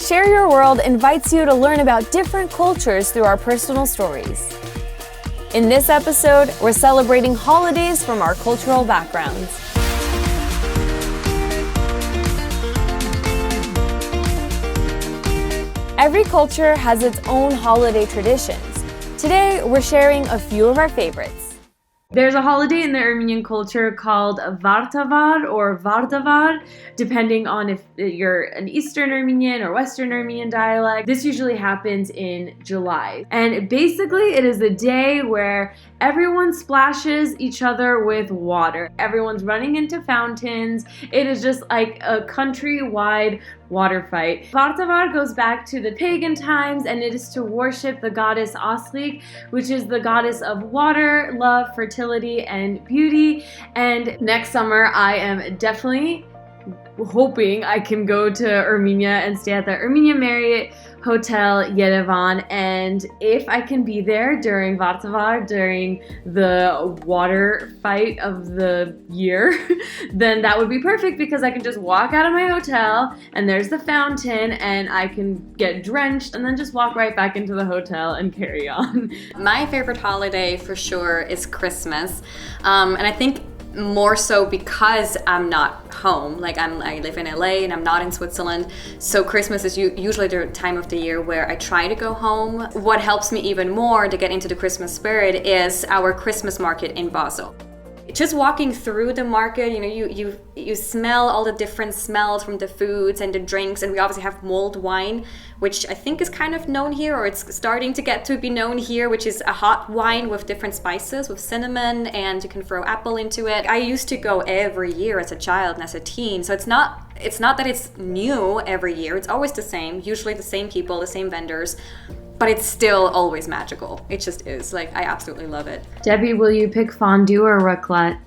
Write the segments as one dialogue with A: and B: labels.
A: Share Your World invites you to learn about different cultures through our personal stories. In this episode, we're celebrating holidays from our cultural backgrounds. Every culture has its own holiday traditions. Today, we're sharing a few of our favorites.
B: There's a holiday in the Armenian culture called Vartavar or Vartavar, depending on if you're an Eastern Armenian or Western Armenian dialect. This usually happens in July. And basically, it is a day where everyone splashes each other with water. Everyone's running into fountains. It is just like a countrywide water fight. Vartavar goes back to the pagan times, and it is to worship the goddess Aslik, which is the goddess of water, love, fertility, and beauty. And next summer, I am definitely hoping I can go to Armenia and stay at the Armenia Marriott Hotel Yerevan, and if I can be there during Vartavar, during the water fight of the year, then that would be perfect because I can just walk out of my hotel and there's the fountain and I can get drenched and then just walk right back into the hotel and carry on.
C: My favorite holiday for sure is Christmas, and I think more so because I'm not home. Like I live in LA and I'm not in Switzerland. So Christmas is usually the time of the year where I try to go home. What helps me even more to get into the Christmas spirit is our Christmas market in Basel. Just walking through the market, you smell all the different smells from the foods and the drinks, and we obviously have mulled wine, which I think is kind of known here, or it's starting to get to be known here, which is a hot wine with different spices, with cinnamon, and you can throw apple into it. I used to go every year as a child and as a teen, so it's not that it's new every year. It's always the same, usually the same people, the same vendors. But it's still always magical. It just is. I absolutely love it.
B: Debbie, will you pick fondue or raclette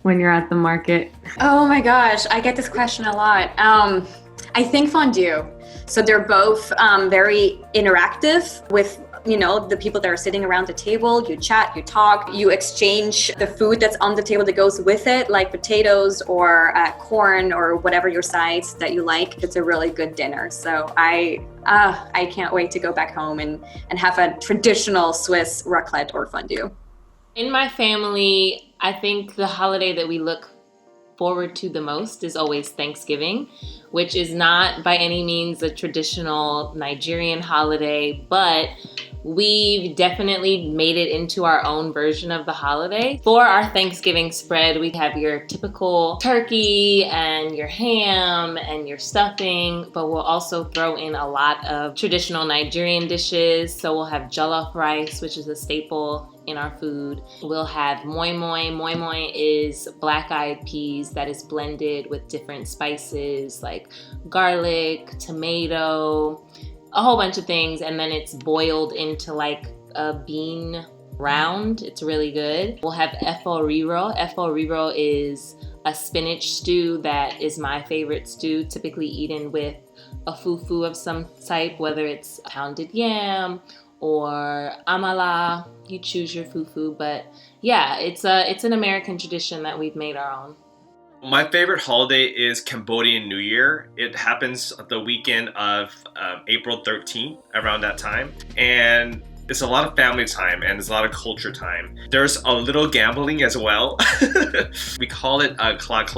B: when you're at the market?
C: Oh my gosh, I get this question a lot. I think fondue. So they're both very interactive with the people that are sitting around the table. You chat, you talk, you exchange the food that's on the table that goes with it, like potatoes or corn or whatever your sides that you like. It's a really good dinner. So I can't wait to go back home and have a traditional Swiss raclette or fondue.
D: In my family, I think the holiday that we look forward to the most is always Thanksgiving, which is not by any means a traditional Nigerian holiday, but we've definitely made it into our own version of the holiday. For our Thanksgiving spread, we have your typical turkey and your ham and your stuffing, but we'll also throw in a lot of traditional Nigerian dishes. So we'll have jollof rice, which is a staple in our food. We'll have moi moi. Moi moi is black-eyed peas that is blended with different spices like garlic, tomato, a whole bunch of things, and then it's boiled into like a bean round. It's really good. We'll have efo riro. Efo riro is a spinach stew that is my favorite stew, typically eaten with a fufu of some type, whether it's pounded yam or amala. You choose your fufu, but yeah, it's an American tradition that we've made our own.
E: My favorite holiday is Cambodian New Year. It happens the weekend of April 13th, around that time. And it's a lot of family time and there's a lot of culture time. There's a little gambling as well. We call it a klak,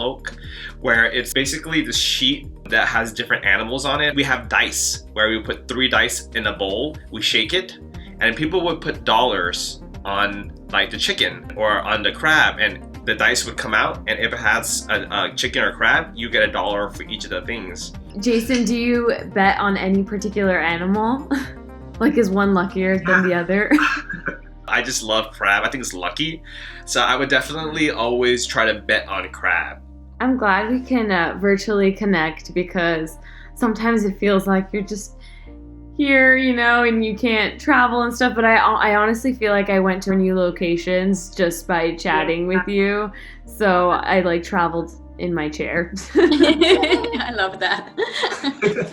E: where it's basically the sheet that has different animals on it. We have dice, where we put 3 dice in a bowl, we shake it, and people would put dollars on like the chicken or on the crab, and the dice would come out, and if it has a chicken or crab, you get $1 for each of the things.
B: Jason, do you bet on any particular animal? Like, is one luckier than the other?
E: I just love crab. I think it's lucky. So I would definitely always try to bet on crab.
B: I'm glad we can virtually connect, because sometimes it feels like you're just here, and you can't travel and stuff, but I honestly feel like I went to new locations just by chatting with you. So I traveled in my chair.
C: I love that.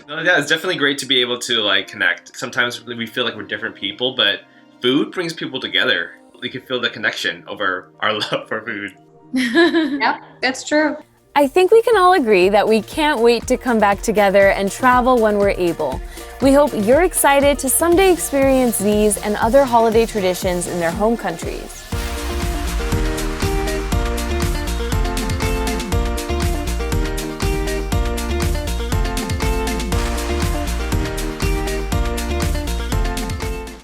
E: Yeah, it's definitely great to be able to connect. Sometimes we feel like we're different people, but food brings people together. We can feel the connection over our love for food.
C: Yep, that's true.
A: I think we can all agree that we can't wait to come back together and travel when we're able. We hope you're excited to someday experience these and other holiday traditions in their home countries.